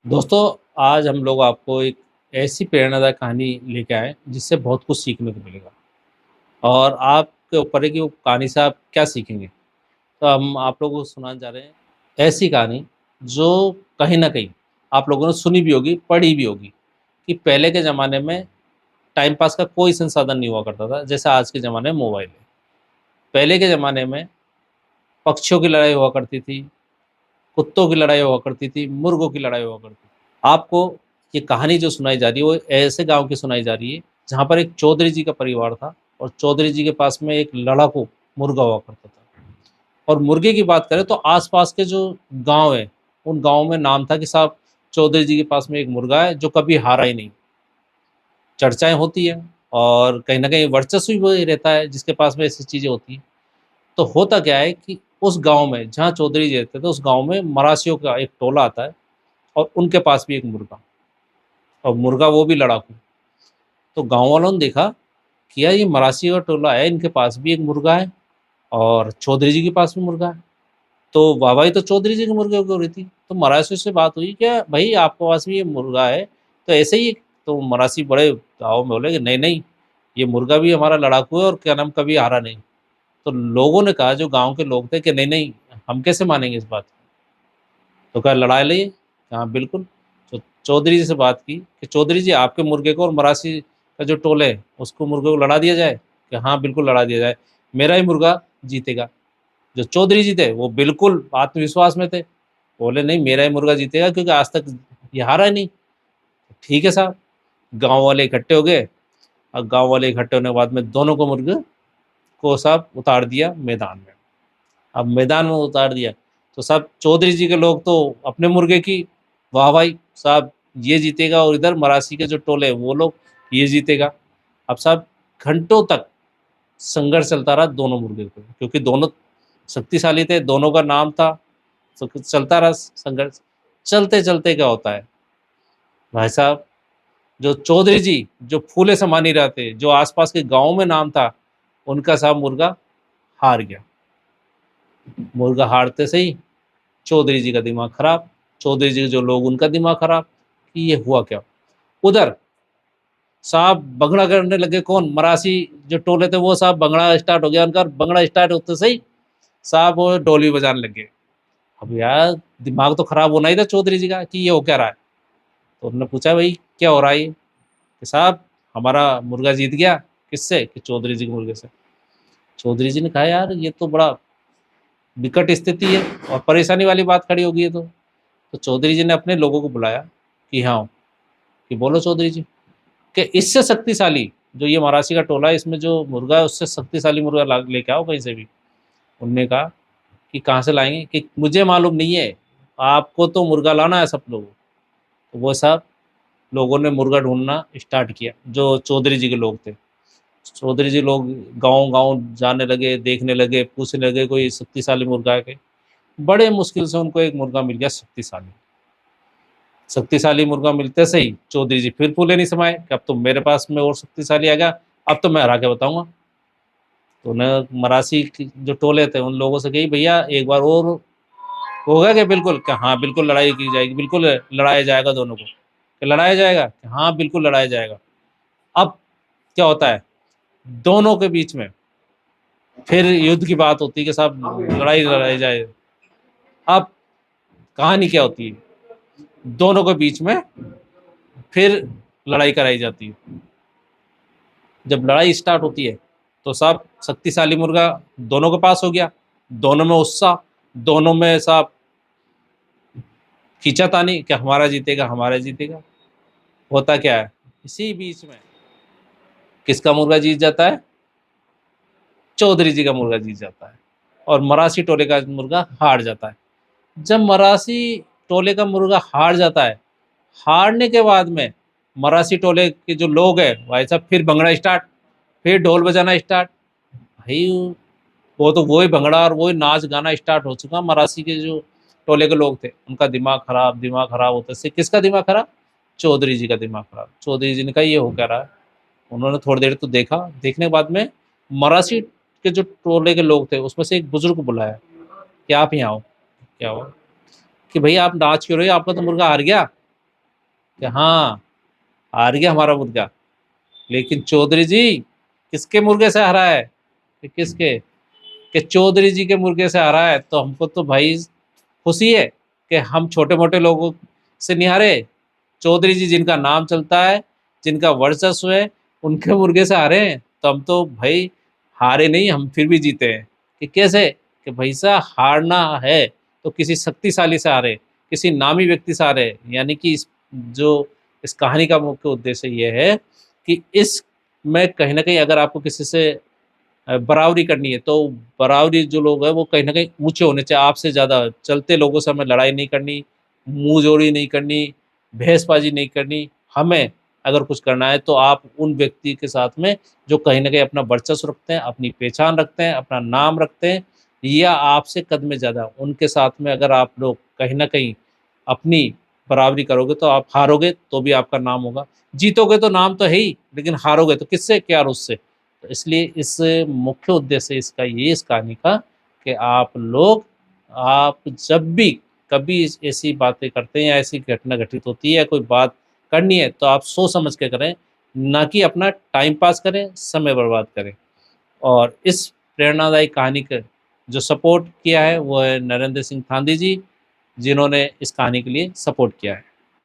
दोस्तों, आज हम लोग आपको एक ऐसी प्रेरणादायक कहानी लेके आए जिससे बहुत कुछ सीखने को मिलेगा। और आपके ऊपर है कि वो कहानी से आप क्या सीखेंगे। तो हम आप लोगों को सुनाने जा रहे हैं ऐसी कहानी जो कहीं न कहीं आप लोगों ने सुनी भी होगी, पढ़ी भी होगी कि पहले के ज़माने में टाइम पास का कोई संसाधन नहीं हुआ करता था, जैसा आज के ज़माने में मोबाइल है। पहले के ज़माने में पक्षियों की लड़ाई हुआ करती थी, कुत्तों की लड़ाई हुआ करती थी, मुर्गों की लड़ाई हुआ करती थी। आपको ये कहानी जो सुनाई जा रही है वो ऐसे गाँव की सुनाई जा रही है जहाँ पर एक चौधरी जी का परिवार था और चौधरी जी के पास में एक लड़ाकू मुर्गा हुआ करता था। और मुर्गे की बात करें तो आस-पास के जो गाँव हैं, उन गाँव में नाम था कि साहब चौधरी जी के पास में एक मुर्गा है जो कभी हारा ही नहीं। चर्चाएँ होती हैं और कहीं न कहीं वर्चस्व भी वही रहता है जिसके पास में ऐसी चीज़ें होती हैं। तो होता क्या है कि उस गाँव में जहाँ चौधरी जी रहते थे उस गाँव में मरासियों का एक टोला आता है और उनके पास भी एक मुर्गा और मुर्गा वो भी लड़ाकू। तो गाँव वालों ने देखा कि यार ये मरासी का टोला है, इनके पास भी एक मुर्गा है और चौधरी जी के पास भी मुर्गा है। तो वाहवाही तो चौधरी जी के मुर्गे की हो रही थी। तो मरासियों से बात हुई, क्या भई आपके पास भी ये मुर्गा है, तो ऐसे ही तो मरासी बड़े ताव में बोले कि नहीं-नहीं, ये मुर्गा भी हमारा लड़ाकू है और क्या नाम कभी हारा नहीं। तो लोगों ने कहा, जो गाँव के लोग थे, कि नहीं-नहीं, हम कैसे मानेंगे इस बात को? तो कहा लड़ा लिए? हाँ, बिल्कुल। तो चौधरी जी से बात की कि चौधरी जी आपके मुर्गे को और मरासी का जो टोले है उसको मुर्गे को लड़ा दिया जाए? कि हाँ, बिल्कुल लड़ा दिया जाए। मेरा ही मुर्गा जीतेगा। जो चौधरी जी थे वो बिल्कुल आत्मविश्वास में थे। बोले नहीं, मेरा ही मुर्गा जीतेगा क्योंकि आज तक ये हारा ही नहीं। ठीक है साहब, गाँव वाले इकट्ठे हो गए और गाँव वाले इकट्ठे होने के बाद में दोनों को मुर्गे को साहब उतार दिया मैदान में। अब मैदान में उतार दिया, तो साहब चौधरी जी के लोग तो अपने मुर्गे की वाहवाही, साहब ये जीतेगा, और इधर मरासी के जो टोले हैं वो लोग ये जीतेगा। अब साहब घंटों तक संघर्ष चलता रहा दोनों मुर्गे को, क्योंकि दोनों शक्तिशाली थे, दोनों का नाम था, तो चलता रहा संघर्ष। चलते-चलते क्या होता है, भाई साहब जो चौधरी जी, जो फूले समानी रहते, जो आस-पास के गाँव में नाम था, उनका साहब मुर्गा हार गया। मुर्गा हारते सही चौधरी जी का दिमाग खराब, चौधरी जी के जो लोग उनका दिमाग खराब कि ये हुआ क्या? उधर साहब भंगड़ा करने लगे, कौन? मरासी जो टोले थे वो साहब भंगड़ा स्टार्ट हो गया उनका, भंगड़ा स्टार्ट होते सही साहब वो ढोल भी बजाने लग गए। अब यार दिमाग तो खराब होना ही था चौधरी जी का कि ये हो क्या रहा है? तो उन्होंने पूछा, भाई क्या हो रहा है ये? कि साहब हमारा मुर्गा जीत गया। किससे? कि चौधरी जी के मुर्गे से। चौधरी जी ने कहा, यार ये तो बड़ा विकट स्थिति है और परेशानी वाली बात खड़ी हो गई है। तो चौधरी जी ने अपने लोगों को बुलाया कि हाँ, कि बोलो चौधरी जी, कि इससे शक्तिशाली जो ये मरासी का टोला है, इसमें जो मुर्गा है उससे शक्तिशाली मुर्गा लेके आओ कहीं से भी। उनने कहा कि कहाँ से लाएंगे? कि मुझे मालूम नहीं है, आपको तो मुर्गा लाना है सब लोगों को। तो वो साहब लोगों ने मुर्गा ढूंढना स्टार्ट किया, जो चौधरी जी के लोग थे। चौधरी जी लोग गांव गांव जाने लगे, देखने लगे, पूछने लगे कोई शक्तिशाली मुर्गा है के। बड़े मुश्किल से उनको एक मुर्गा मिल गया शक्तिशाली। शक्तिशाली मुर्गा मिलते सही चौधरी जी फिर फूले नहीं समाये कि अब तो मेरे पास में और शक्तिशाली आ गया, अब तो मैं हरा के बताऊंगा। तो उन्हें मरासी जो टोले थे उन लोगों से कही, भैया एक बार और होगा क्या? बिल्कुल क्या? हाँ बिल्कुल लड़ाई की जाएगी, बिल्कुल लड़ाया जाएगा दोनों को। कि लड़ाया जाएगा? कि हाँ बिल्कुल लड़ाया जाएगा। अब क्या होता है, दोनों के बीच में फिर युद्ध की बात होती है कि साहब लड़ाई लड़ाई जाए। अब कहानी क्या होती है, दोनों के बीच में फिर लड़ाई कराई जाती है। जब लड़ाई स्टार्ट होती है तो साहब शक्तिशाली मुर्गा दोनों के पास हो गया, दोनों में उत्साह, दोनों में साहब खींचातानी कि हमारा जीतेगा, हमारा जीतेगा। होता क्या है, इसी बीच में किसका मुर्गा जीत जाता है? चौधरी जी का मुर्गा जीत जाता है और मरासी टोले का मुर्गा हार जाता है। जब मरासी टोले का मुर्गा हार जाता है, हारने के बाद में मरासी टोले के जो लोग हैं भाई साहब फिर भंगड़ा स्टार्ट, फिर ढोल बजाना स्टार्ट। भाई वो तो वही भंगड़ा और वही नाच गाना स्टार्ट हो चुका। मरासी के जो टोले के लोग थे उनका दिमाग खराब होता है। किसका दिमाग खराब? चौधरी जी का दिमाग खराब। चौधरी जी ने कहा ये हो क्या रहा है। उन्होंने थोड़ी देर तो देखा, देखने के बाद में मरासी के जो टोले के लोग थे उसमें से एक बुजुर्ग को बुलाया कि आप यहाँ आओ। क्या हुआ? कि भैया आप नाच क्यों रहे हो, आपका तो मुर्गा हार गया। कि हाँ, हार गया हमारा मुर्गा, लेकिन चौधरी जी किसके मुर्गे से हारा है? कि किसके? कि चौधरी जी के मुर्गे से हारा है। तो हमको तो भाई खुशी है कि हम छोटे-मोटे लोगों से नहीं हारे। चौधरी जी जिनका नाम चलता है, जिनका वर्चस्व है, उनके मुर्गे से हारे हैं। तो हम तो भाई हारे नहीं, हम फिर भी जीते हैं। कि कैसे? कि भई साहब हारना है तो किसी शक्तिशाली से हारे, किसी नामी व्यक्ति से हारे। यानी कि इस कहानी का मुख्य उद्देश्य ये है कि इसमें कहीं न कहीं अगर आपको किसी से बराबरी करनी है, तो बराबरी जो लोग हैं वो कहीं न कहीं ऊँचे होने चाहिए, आपसे ज़्यादा चलते लोगों से हमें लड़ाई नहीं करनी, मुँह-जोड़ी नहीं करनी, बहसबाजी नहीं करनी। हमें अगर कुछ करना है तो आप उन व्यक्ति के साथ में जो कहीं न कहीं अपना वर्चस्व रखते हैं, अपनी पहचान रखते हैं, अपना नाम रखते हैं या आपसे कद में ज़्यादा, उनके साथ में अगर आप लोग कहीं न कहीं अपनी बराबरी करोगे तो आप हारोगे तो भी आपका नाम होगा, जीतोगे तो नाम तो है ही, लेकिन हारोगे तो किससे क्या और उससे। तो इसलिए इस मुख्य उद्देश्य इसका ये इस कहानी का कि आप जब भी कभी ऐसी बातें करते हैं या ऐसी घटना घटित होती है, कोई बात करनी है तो आप सोच समझ के करें, ना कि अपना टाइम पास करें, समय बर्बाद करें। और इस प्रेरणादायी कहानी का जो सपोर्ट किया है वो है नरेंद्र सिंह थांदी जी, जिन्होंने इस कहानी के लिए सपोर्ट किया है।